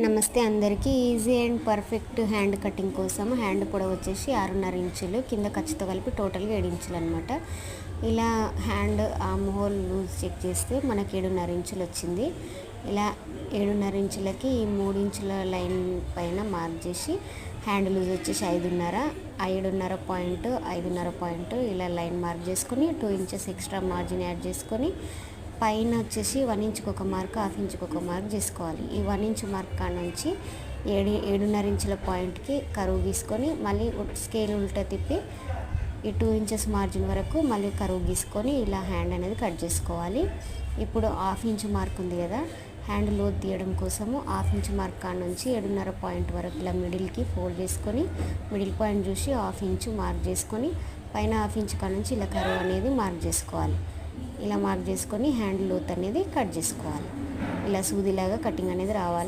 నమస్తే అందరికీ. Easy and perfect hand cutting కోసం హ్యాండ్ పొడవు వచ్చేసి 6.5 ఇంచులు, కింద ఖర్చుతో కలిపి టోటల్గా 7 ఇంచులు అనమాట. ఇలా hand armhole loose check చేస్తే మనకి 7.5 ఇంచులు వచ్చింది. ఇలా 7.5 ఇంచులకి ఈ 3 ఇంచుల లైన్ పైన మార్క్ చేసి హ్యాండ్ లూజ్ వచ్చేసి 5.5, 7.5 పాయింట్, 5.5 పాయింట్ ఇలా లైన్ మార్క్ చేసుకొని 2 ఇంచెస్ ఎక్స్ట్రా మార్జిన్ యాడ్ చేసుకొని పైన వచ్చేసి 1 ఇంచుకి ఒక మార్క్, 1/2 ఇంచుకి ఒక మార్క్ చేసుకోవాలి. ఈ 1 ఇంచు మార్క్ కాడ నుంచి 7.5 ఇంచుల పాయింట్కి కరువు గీసుకొని మళ్ళీ స్కేల్ ఉల్టా తిప్పి ఈ 2 ఇంచెస్ మార్జిన్ వరకు మళ్ళీ కరువు గీసుకొని ఇలా హ్యాండ్ అనేది కట్ చేసుకోవాలి. ఇప్పుడు 1/2 ఇంచు మార్క్ ఉంది కదా, హ్యాండ్ లోతు తీయడం కోసము 1/2 ఇంచు మార్క్ కాడ నుంచి 7.5 పాయింట్ వరకు ఇలా మిడిల్కి ఫోల్డ్ చేసుకొని మిడిల్ పాయింట్ చూసి 1/2 ఇంచు మార్క్ చేసుకొని పైన 1/2 ఇంచు కాడ నుంచి ఇలా కరువు అనేది మార్క్ చేసుకోవాలి. ఇలా మార్క్ చేసుకొని హ్యాండ్ లోత్ అనేది కట్ చేసుకోవాలి. ఇలా సూదిలాగా కటింగ్ అనేది రావాలి.